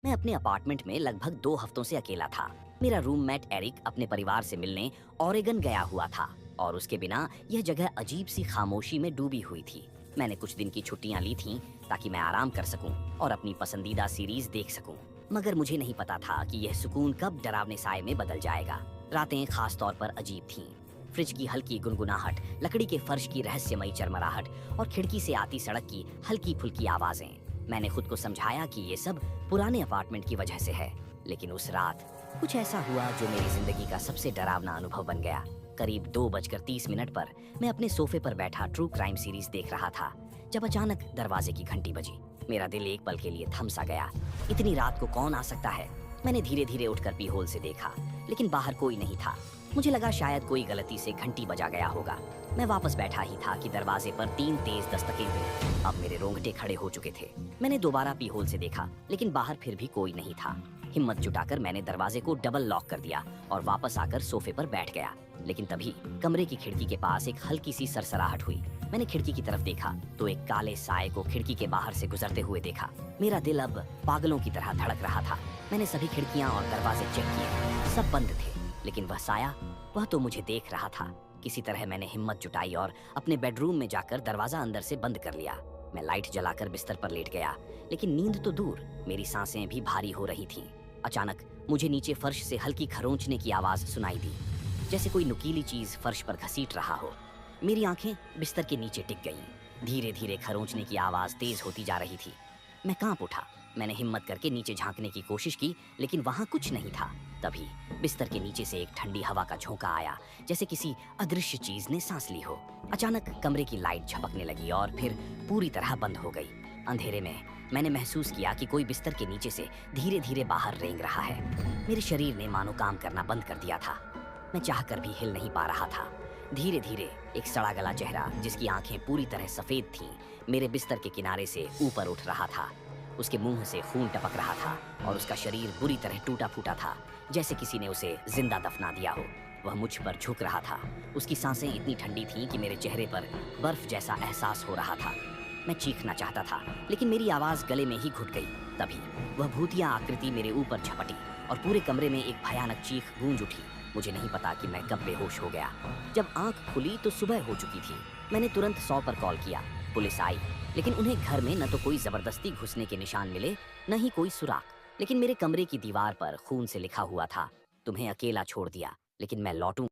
मैं अपने अपार्टमेंट में लगभग 2 हफ्तों से अकेला था। मेरा रूममेट एरिक अपने परिवार से मिलने ओरेगन गया हुआ था और उसके बिना यह जगह अजीब सी खामोशी में डूबी हुई थी। मैंने कुछ दिन की छुट्टियां ली थीं ताकि मैं आराम कर सकूं और अपनी पसंदीदा सीरीज देख सकूं। मगर मुझे नहीं पता था कि यह सुकून कब डरावने साए में बदल जाएगा। रातें खास तौर पर अजीब थीं। फ्रिज की हल्की गुनगुनाहट, लकड़ी के फर्श की रहस्यमयी चरमराहट और खिड़की से आती सड़क की हल्की फुल्की आवाजें। मैंने खुद को समझाया कि ये सब पुराने अपार्टमेंट की वजह से है, लेकिन उस रात कुछ ऐसा हुआ जो मेरी जिंदगी का सबसे डरावना अनुभव बन गया। करीब 2:30 पर मैं अपने सोफे पर बैठा ट्रू क्राइम सीरीज देख रहा था जब अचानक दरवाजे की घंटी बजी। मेरा दिल एक पल के लिए थम सा गया। इतनी रात को कौन आ सकता है? मैंने धीरे धीरे उठकर पी होल से देखा, लेकिन बाहर कोई नहीं था। मुझे लगा शायद कोई गलती से घंटी बजा गया होगा। मैं वापस बैठा ही था कि दरवाजे पर 3 तेज दस्तकें हुई। अब मेरे रोंगटे खड़े हो चुके थे। मैंने दोबारा पी होल से देखा, लेकिन बाहर फिर भी कोई नहीं था। हिम्मत जुटाकर मैंने दरवाजे को डबल लॉक कर दिया और वापस आकर सोफे पर बैठ गया। लेकिन तभी कमरे की खिड़की के पास एक हल्की सी सरसराहट हुई। मैंने खिड़की की तरफ देखा तो एक काले साए को खिड़की के बाहर से गुजरते हुए देखा। मेरा दिल अब पागलों की तरह धड़क रहा था। मैंने सभी खिड़कियां और दरवाजे चेक किए, सब बंद थे, लेकिन वह साया, वह तो मुझे देख रहा था। किसी तरह मैंने हिम्मत जुटाई और अपने बेडरूम में जाकर दरवाजा अंदर से बंद कर लिया। मैं लाइट जलाकर बिस्तर पर लेट गया, लेकिन नींद तो दूर, मेरी सांसें भी भारी हो रही थीं। अचानक मुझे नीचे फर्श से हल्की खरोंचने की आवाज सुनाई दी, जैसे कोई नुकीली चीज फर्श पर घसीट रहा हो। मेरी आंखें बिस्तर के नीचे टिक गईं। धीरे धीरे खरोंचने की आवाज तेज होती जा रही थी। मैं कांप उठा। मैंने हिम्मत करके नीचे झांकने की कोशिश की, लेकिन वहां कुछ नहीं था। तभी बिस्तर के नीचे से एक ठंडी हवा का झोंका आया, जैसे किसी अदृश्य चीज ने सांस ली हो। अचानक कमरे की लाइट झपकने लगी और फिर पूरी तरह बंद हो गई। अंधेरे में मैंने महसूस किया कि कोई बिस्तर के नीचे से धीरे धीरे बाहर रेंग रहा है। मेरे शरीर ने मानो काम करना बंद कर दिया था। मैं चाहकर भी हिल नहीं पा रहा था। धीरे धीरे एक सड़ा गला चेहरा, जिसकी आंखें पूरी तरह सफेद थीं, मेरे बिस्तर के किनारे से ऊपर उठ रहा था। उसके मुंह से खून टपक रहा था और उसका शरीर बुरी तरह टूटा फूटा था, जैसे किसी ने उसे जिंदा दफना दिया हो। वह मुझ पर झुक रहा था। उसकी सांसें इतनी ठंडी थीं कि मेरे चेहरे पर बर्फ जैसा एहसास हो रहा था। मैं चीखना चाहता था, लेकिन मेरी आवाज गले में ही घुट गई। तभी वह भूतिया आकृति मेरे ऊपर झपटी और पूरे कमरे में एक भयानक चीख गूंज उठी। मुझे नहीं पता कि मैं कब बेहोश हो गया। जब आंख खुली तो सुबह हो चुकी थी। मैंने तुरंत 100 पर कॉल किया। पुलिस आई, लेकिन उन्हें घर में न तो कोई जबरदस्ती घुसने के निशान मिले, न ही कोई सुराग। लेकिन मेरे कमरे की दीवार पर खून से लिखा हुआ था, तुम्हें अकेला छोड़ दिया, लेकिन मैं लौटूं